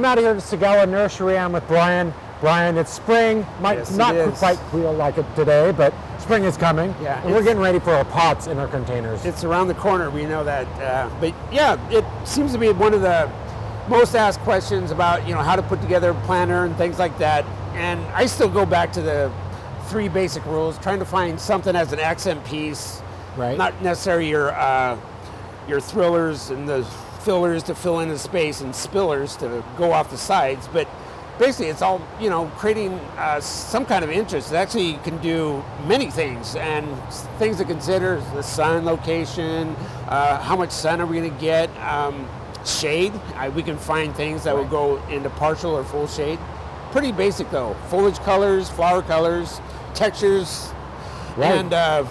I'm out here at Tsugawa Nursery. I'm with Brian. Brian, it's spring. Might Yes, not it is. quite feel like it today, but spring is coming. Yeah, and we're getting ready for our pots in our containers. It's around the corner, we know that. But yeah, it seems to be one of the most asked questions about, how to put together a planter and things like that. And I still go back to the 3 basic rules, trying to find something as an accent piece, Right. not necessarily your thrillers and the fillers to fill in the space and spillers to go off the sides, but basically it's all, creating some kind of interest. It actually can do many things, and things to consider is the sun location, how much sun are we going to get, shade. We can find things that will go into partial or full shade. Pretty basic though. Foliage colors, flower colors, textures, Right. and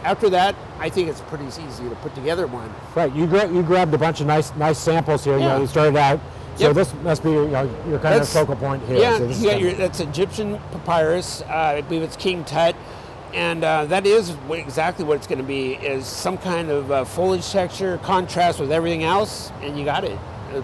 after that, I think it's pretty easy to put together one. Right. You grabbed a bunch of nice samples here. Yeah. You started out. So Yep. this must be your kind of That's- focal point here. Yeah, So this is you got kind of- that's Egyptian papyrus. I believe it's King Tut, and that is exactly what it's going to be. Is some kind of foliage texture, contrast with everything else, and you got it. It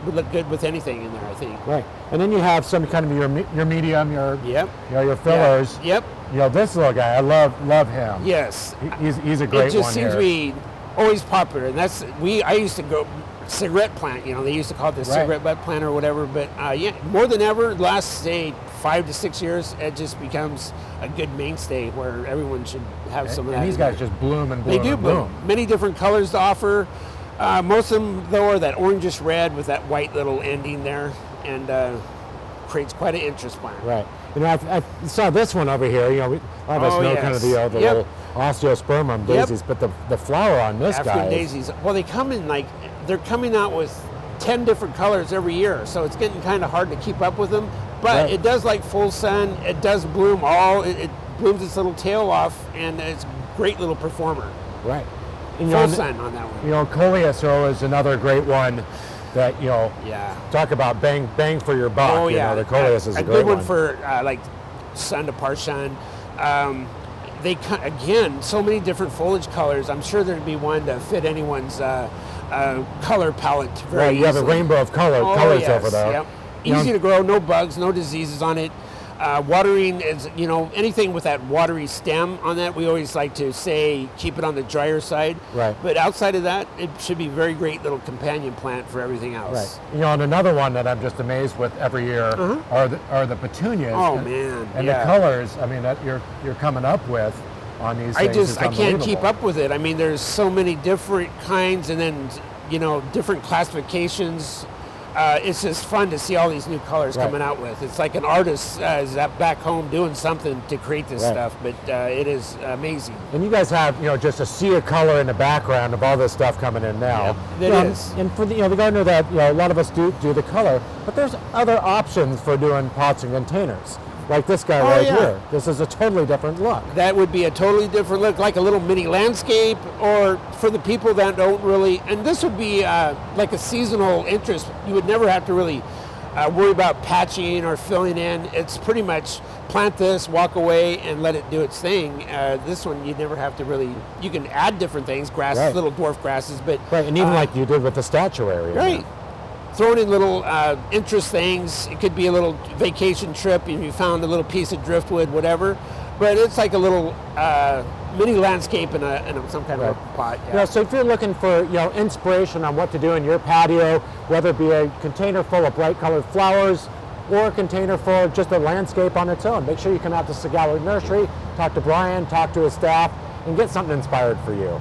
would look good with anything in there, I think. Right. And then you have some kind of your medium, your Yep. your fillers. Yep. This little guy, I love him. Yes. He's a great It just one seems here. to be always popular, and I used to go cigarette plant. They used to call it the cigarette butt plant or whatever. But more than ever, the last say 5 to 6 years, it just becomes a good mainstay where everyone should have some of that. And these guys just bloom and bloom. They do and bloom. Many different colors to offer. Most of them, though, are that orangish red with that white little ending there, and creates quite an interest plant. Right. I saw this one over here. A lot of us know kind of the Yep. little osteospermum daisies, but the flower on this African guy. daisies. Well, they come in they're coming out with 10 different colors every year, so it's getting kind of hard to keep up with them. But Right. it does like full sun. It does bloom it blooms its little tail off, and it's a great little performer. Right. And, Full sun on that one. Coleoso is another great one that, Yeah. talk about bang for your buck. Oh yeah, The coleus is a great good one one. for like sun to parshun. Again, so many different foliage colors. I'm sure there'd be one to fit anyone's color palette very Right, you have a easily. rainbow of colors Yes, over there. Yep. You know- Easy to grow, no bugs, no diseases on it. Watering is, anything with that watery stem on that, we always like to say keep it on the drier side. Right. But outside of that, it should be a very great little companion plant for everything else. Right. And another one that I'm just amazed with every year are the petunias. Oh, and, man, And yeah. the colors, that you're coming up with on these things. is I can't keep unbelievable. up with it. I mean, there's so many different kinds, and then different classifications. It's just fun to see all these new colors Right. coming out with. It's like an artist is back home doing something to create this Right. stuff, but it is amazing. And you guys have, just a sea of color in the background of all this stuff coming in now. Yep, it is. And for the gardener that, a lot of us do the color, but there's other options for doing pots and containers. Like this guy right yeah. here. This is a totally different look. That would be a totally different look, like a little mini landscape, or for the people that don't really, and this would be like a seasonal interest. You would never have to really worry about patching or filling in. It's pretty much plant this, walk away, and let it do its thing. This one, you'd never have to really, you can add different things, grasses, Right. little dwarf grasses, but Right, and even like you did with the statuary. right. Throwing in little interest things. It could be a little vacation trip and you found a little piece of driftwood, whatever. But it's like a little mini landscape in some kind of a pot. Yeah. So if you're looking for inspiration on what to do in your patio, whether it be a container full of bright colored flowers or a container full of just a landscape on its own, make sure you come out to Tsugawa Nursery, talk to Brian, talk to his staff, and get something inspired for you.